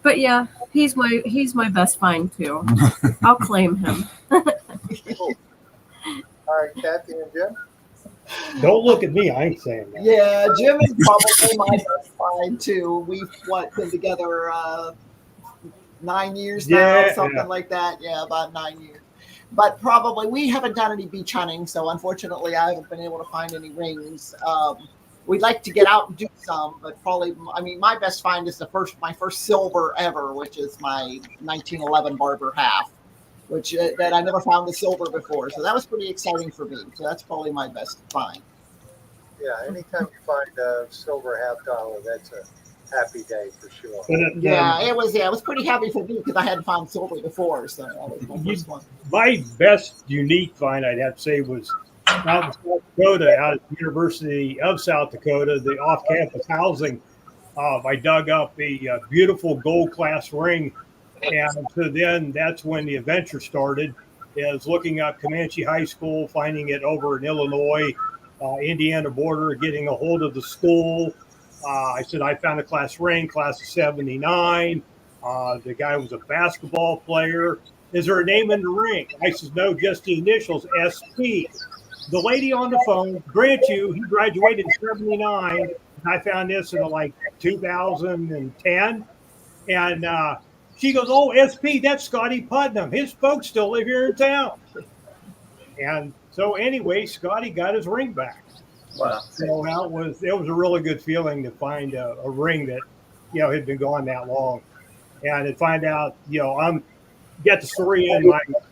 but yeah, he's my best find too. I'll claim him. Cool. All right, Kathy and Jim. Don't look at me. I ain't saying that. Yeah, Jim is probably my best find too. We've been together 9 years now, something like that. Yeah, about 9 years. But probably we haven't done any beach hunting, so unfortunately I haven't been able to find any rings. We'd like to get out and do some, but probably, I mean, my best find is my first silver ever, which is my 1911 Barber half, which that I never found the silver before. So that was pretty exciting for me. So that's probably my best find. Yeah, anytime you find a silver $50, that's a happy day for sure. Yeah, it was pretty happy for me because I hadn't found silver before, so that was my first one. My best unique find, I'd have to say, was out in South Dakota, out at the University of South Dakota, the off-campus housing. I dug up a beautiful gold class ring, and so then that's when the adventure started. Is looking up Comanche High School, finding it over in Illinois, Indiana border, getting a hold of the school. I said I found a class ring, class of '79. The guy was a basketball player. Is there a name in the ring? I said, no, just the initials, SP. The lady on the phone, grant you, he graduated in '79. And I found this in like 2010. And she goes, oh, SP, that's Scotty Putnam. His folks still live here in town. And so anyway, Scotty got his ring back. Wow. So it was a really good feeling to find a ring that, had been gone that long. And to find out, get the story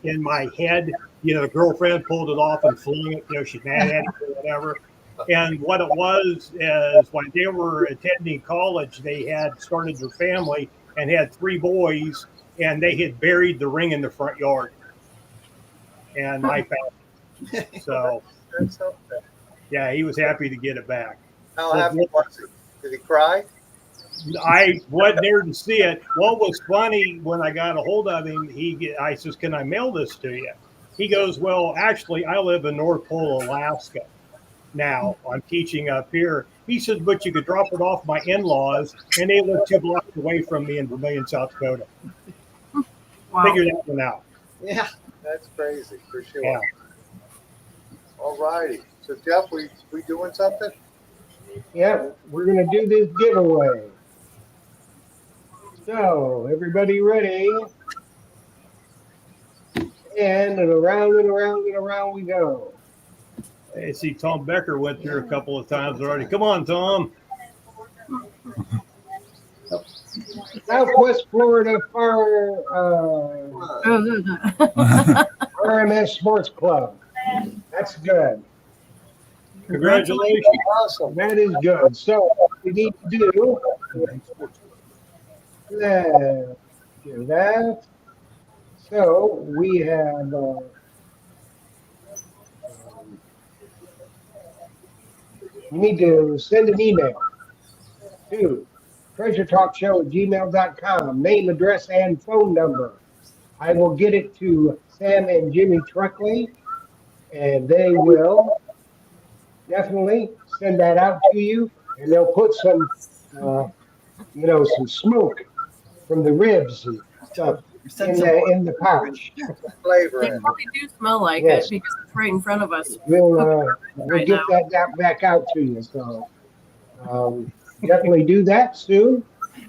in my head. The girlfriend pulled it off and flung it. She's mad at it or whatever. And what it was is when they were attending college, they had started their family and had 3 boys, and they had buried the ring in the front yard. And I found it. So, That's something. yeah, he was happy to get it back. How happy was he? Did he cry? I wasn't there to see it. What was funny when I got a hold of him, I says, can I mail this to you? He goes, well, actually, I live in North Pole, Alaska. Now I'm teaching up here. He says, but you could drop it off my in-laws, and they live 2 blocks away from me in Vermillion, South Dakota. Wow. Figure that one out. Yeah. That's crazy for sure. Yeah. All righty. So Jeff, we doing something? Yeah, we're gonna do this giveaway. So, everybody ready? And around and around and around we go. I see Tom Becker went through a couple of times already. Come on, Tom. Southwest Florida RMS Sports Club. That's good. Congratulations. Awesome. That is good. So, what we need to do, let's do that. So, we have you need to send an email to treasuretalkshow@gmail.com, name, address, and phone number. I will get it to Sam and Jimmy Truckley, and they will definitely send that out to you, and they'll put some, some smoke from the ribs and stuff in the pouch. Flavor They in it. probably do smell like Yes. it because it's right in front of us. We'll Right get that back out to you. So definitely do that soon.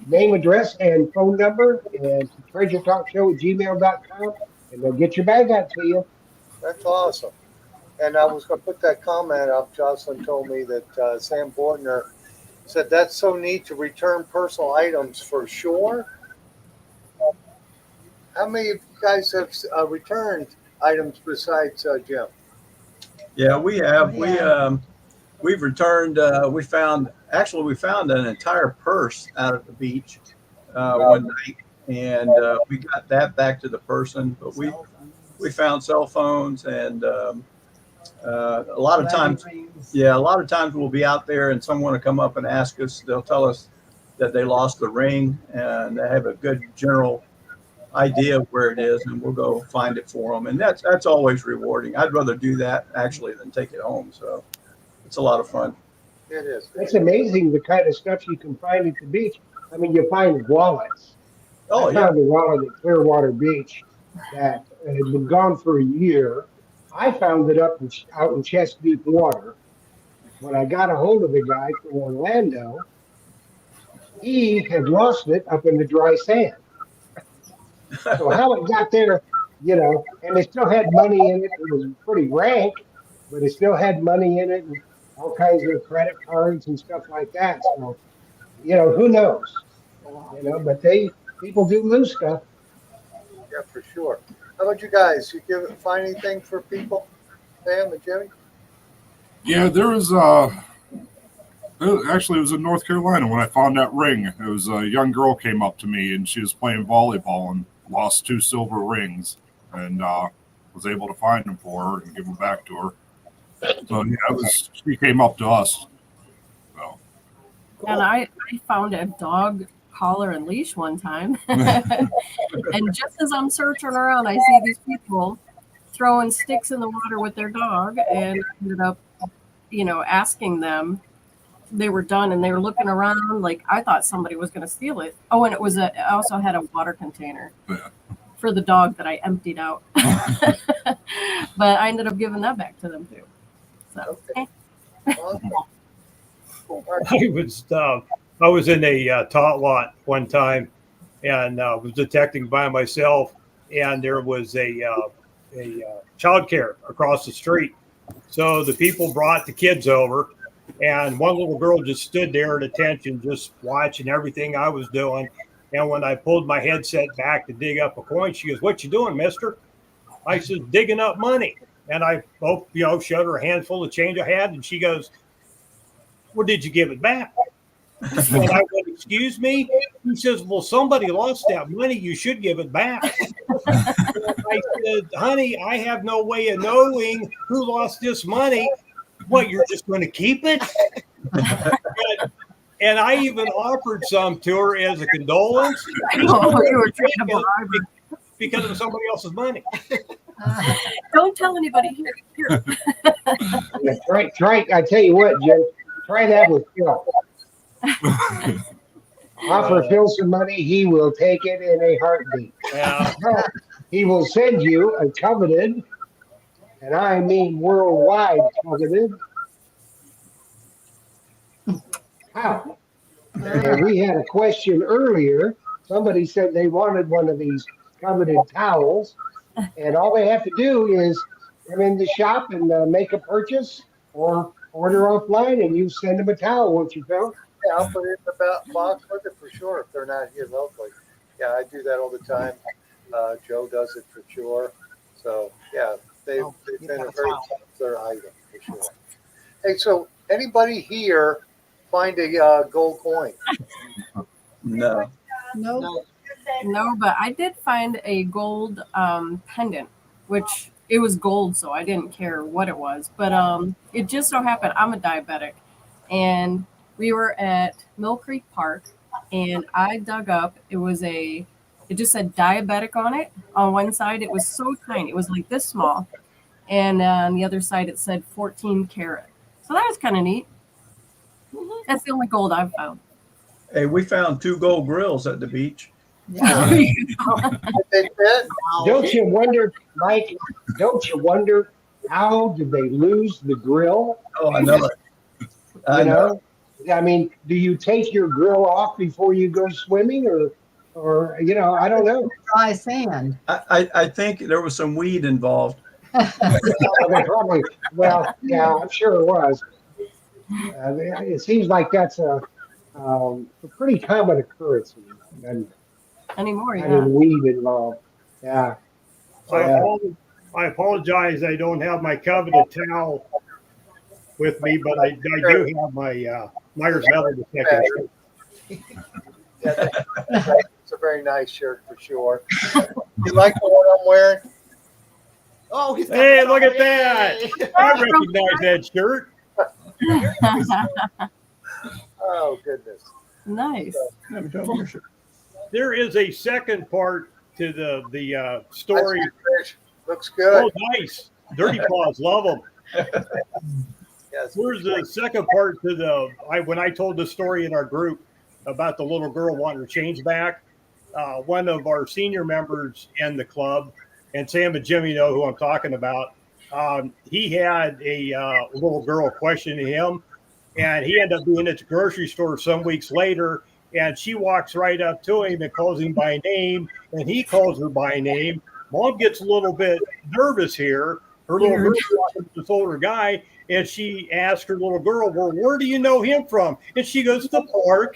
Name, address, and phone number, and treasuretalkshow@gmail.com, and they'll get your bag out to you. That's awesome. And I was going to put that comment up. Jocelyn told me that Sam Bortner said that's so neat to return personal items for sure. How many of you guys have returned items besides Jim? Yeah, we have. We've returned. We found an entire purse out at the beach one night, and we got that back to the person. But we found cell phones, and a lot of times we'll be out there, and someone will come up and ask us. They'll tell us that they lost the ring, and they have a good general idea of where it is, and we'll go find it for them, and that's always rewarding. I'd rather do that actually than take it home, so it's a lot of fun. It is. It's amazing the kind of stuff you can find at the beach. I mean, you find wallets. Oh I yeah, found a wallet at Clearwater Beach that had been gone for a year. I found it out in chest deep water. When I got a hold of the guy from Orlando, he had lost it up in the dry sand. So how it got there, and it still had money in it. It was pretty rank, but it still had money in it and all kinds of credit cards and stuff like that. So, who knows? But people do lose stuff. Yeah, for sure. How about you guys? You find anything for people, Sam and Jimmy? Yeah, there was Actually, it was in North Carolina when I found that ring. It was a young girl came up to me and she was playing volleyball and lost 2 silver rings, and was able to find them for her and give them back to her. So yeah, she came up to us. So. And I found a dog collar and leash one time. And just as I'm searching around, I see these people throwing sticks in the water with their dog, and ended up, asking them. They were done and they were looking around like I thought somebody was going to steal it. Oh, and I also had a water container for the dog that I emptied out. But I ended up giving that back to them too. So, I was in a tot lot one time and was detecting by myself, and there was a child care across the street. So the people brought the kids over, and one little girl just stood there at attention, just watching everything I was doing. And when I pulled my headset back to dig up a coin, she goes, "What you doing, mister?" I said, "Digging up money." And I, showed her a handful of change I had, and she goes, "Well, did you give it back?" And I went, "Excuse me?" He says, "Well, somebody lost that money. You should give it back." I said, "Honey, I have no way of knowing who lost this money. What, you're just going to keep it?" And I even offered some to her as a condolence. You were trying to bribe her. Because of somebody else's money. Don't tell anybody here. Yeah, try. I tell you what, Jim. Try that with Phil. Offer Phil some money, he will take it in a heartbeat. Yeah. He will send you a coveted, and I mean worldwide coveted. How? And we had a question earlier. Somebody said they wanted one of these coveted towels, and all they have to do is come in the shop and make a purchase or order offline, and you send them a towel, won't you, Phil? Yeah, I'll put it in the box with it for sure if they're not here locally. Yeah, I do that all the time. Joe does it for sure. So yeah, they've been a very popular item for sure. Hey, so anybody here find a gold coin? No. Nope. No, but I did find a gold pendant, which it was gold, so I didn't care what it was. But it just so happened I'm a diabetic, and we were at Mill Creek Park, and I dug up. It just said diabetic on it. On one side, it was so tiny, it was like this small, and on the other side, it said 14 karat. So that was kind of neat. That's the only gold I've found. Hey, we found 2 gold grills at the beach. Yeah. They fit? Don't you wonder, Mike? Don't you wonder how did they lose the grill? Oh, I know it. I You know. know, I mean, do you take your grill off before you go swimming, or I don't know. Dry sand. I think there was some weed involved. They probably, well, yeah, I'm sure it was. It seems like that's a pretty common occurrence, and Anymore, yeah. having weed involved. Yeah. I apologize. I don't have my coveted towel with me, but I do have my Myers metal detector. Yeah, it's a very nice shirt for sure. You like the one I'm wearing? Oh, he's got Hey, the look at towel. that! Yay. I recognize that shirt. Oh goodness. Nice. There is a second part to the story. Looks good. Oh, nice! Dirty Paws, love them. Yes. Here's the second part to when I told the story in our group about the little girl wanting her change back. One of our senior members in the club, and Sam and Jimmy know who I'm talking about. He had a little girl questioning him, and he ended up being at the grocery store some weeks later. And she walks right up to him and calls him by name, and he calls her by name. Mom gets a little bit nervous here. Her little girl talking to this older guy, and she asks her little girl, "Well, where do you know him from?" And she goes, "The park."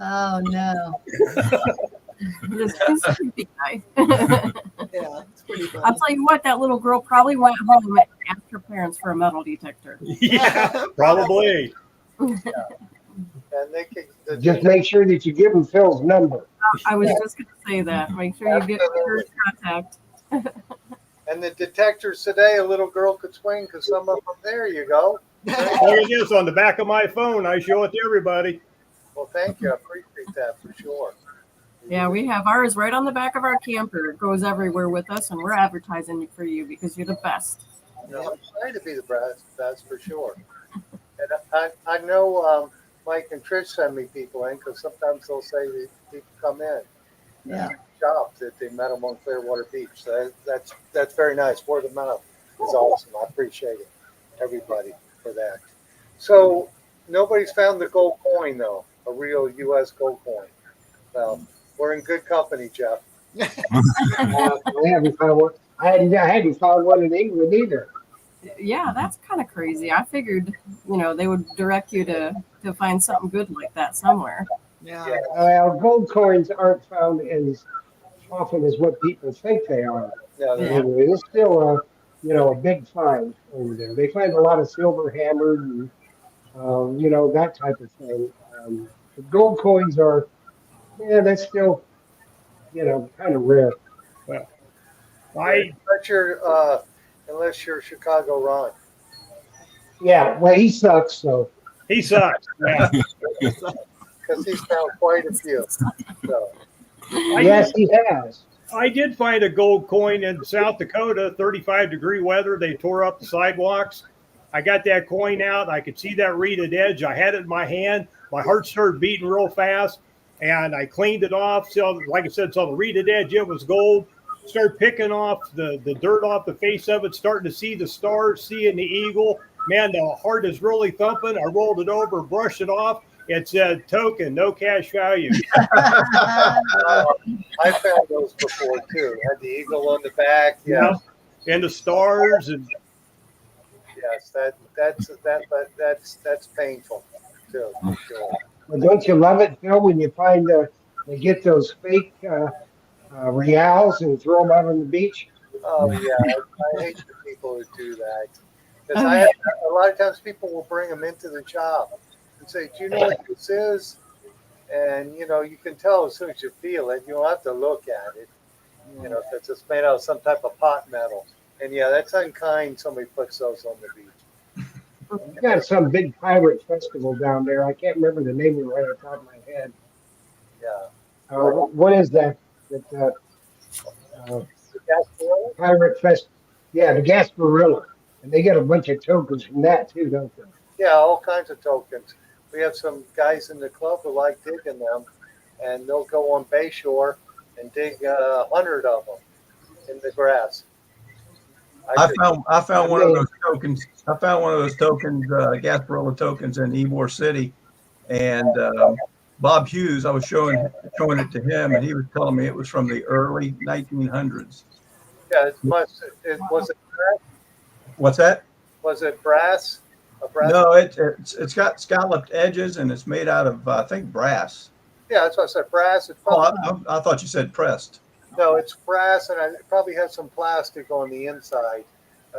Oh no. This is creepy guy. Yeah, it's pretty funny. I'll tell you what, that little girl probably went home after your parents for a metal detector. Yeah, probably. And they can Just make sure that you give them Phil's number. I was just going to say that. Make sure you get your contact. and the detectors today, a little girl could swing because some of them. There you go. Look at this on the back of my phone. I show it to everybody. Well, thank you. I appreciate that for sure. Yeah, we have ours right on the back of our camper. It goes everywhere with us, and we're advertising for you because you're the best. No, I'm trying to be the best, that's for sure. And I know Mike and Trish send me people in because sometimes they'll say that people come in. Yeah. Shop that they met them on Clearwater Beach. So that's very nice. Word of mouth is awesome. I appreciate it, everybody, for that. So nobody's found the gold coin though, a real U.S. gold coin. Well, we're in good company, Jeff. I haven't found one. I hadn't found one in England either. Yeah, that's kind of crazy. I figured, they would direct you to find something good like that somewhere. Yeah. Well, gold coins aren't found as often as what people think they are. No, Yeah. It's still a big find over there. They find a lot of silver hammered and that type of thing. The gold coins are, that's still, kind of rare. Well, unless you're Chicago Ron. Yeah, well, he sucks, so. he sucks. Yeah. Because he's found quite a few. So. Yes, he has. I did find a gold coin in South Dakota, 35-degree weather. They tore up the sidewalks. I got that coin out. I could see that reeded edge. I had it in my hand. My heart started beating real fast, and I cleaned it off. So, like I said, so the reeded edge, it was gold. Started picking off the dirt off the face of it, starting to see the stars, seeing the eagle. Man, the heart is really thumping. I rolled it over, brushed it off. It said token, no cash value. I found those before too. Had the eagle on the back. Yeah. And the stars. And yes, that's painful too. For sure. Well, don't you love it, Phil, when you find they get those fake reals and throw them out on the beach? Oh yeah, I hate the people who do that. Because a lot of times people will bring them into the shop and say, "Do you know what this is?" And you can tell as soon as you feel it. You don't have to look at it. If it's made out of some type of pot metal. And yeah, that's unkind. Somebody puts those on the beach. You got some big pirate festival down there. I can't remember the name of it right off the top of my head. Yeah. What is that? The Gasparilla? Pirate Fest. Yeah, the Gasparilla. And they get a bunch of tokens from that too, don't they? Yeah, all kinds of tokens. We have some guys in the club who like digging them, and they'll go on Bayshore and dig 100 of them in the grass. I found one of those tokens. I found one of those tokens, Gasparilla tokens in Ybor City, and Bob Hughes. I was showing it to him, and he was telling me it was from the early 1900s. Yeah, was it brass? What's that? Was it brass? A brass? No, it's got scalloped edges, and it's made out of I think brass. Yeah, that's what I said. Brass. It's Oh, probably, I thought you said pressed. no, it's brass, and it probably has some plastic on the inside,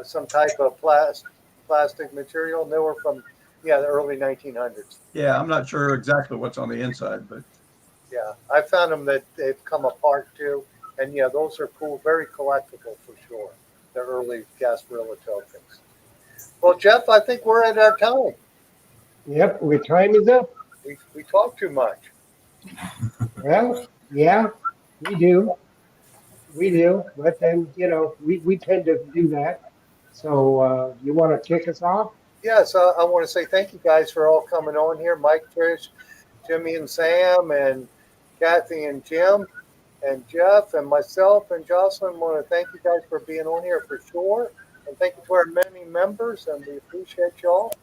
some type of plastic material. And they were from the early 1900s. Yeah, I'm not sure exactly what's on the inside, but Yeah, I found them that they've come apart too, and yeah, those are cool, very collectible for sure. The early Gasparilla tokens. Well, Jeff, I think we're at our time. Yep, our time is up. We talk too much. Well, yeah, we do. We do. But then, we tend to do that. So you want to kick us off? Yes, I want to say thank you guys for all coming on here. Mike, Trish, Jimmy and Sam, and Kathy and Jim, and Jeff, and myself, and Jocelyn. Want to thank you guys for being on here for sure. And thank you to our many members, and we appreciate y'all.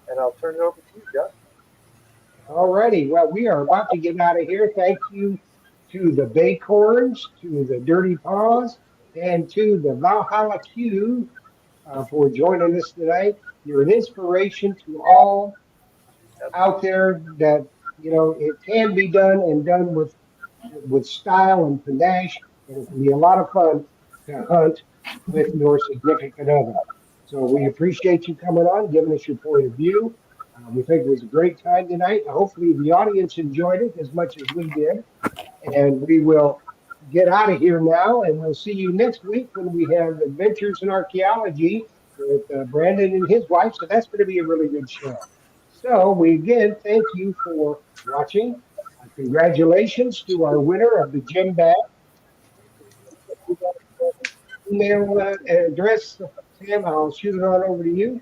And I'll turn it over to you, Jeff. All righty. Well, we are about to get out of here. Thank you to the Baycorns, to the Dirty Paws, and to the Valhalla Q for joining us tonight. You're an inspiration to all out there that, it can be done and done with style and panache. And it can be a lot of fun to hunt with your significant other. So we appreciate you coming on, giving us your point of view. We think it was a great time tonight. Hopefully the audience enjoyed it as much as we did. And we will get out of here now, and we'll see you next week when we have Adventures in Archaeology with Brandon and his wife. So that's going to be a really good show. So we again thank you for watching. Congratulations to our winner of the gym bag. Email address, Sam. I'll shoot it on over to you.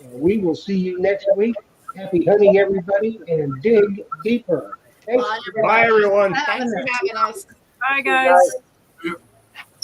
And we will see you next week. Happy hunting, everybody, and dig deeper. Thanks. Bye, everyone. Thanks for having us. Bye, guys.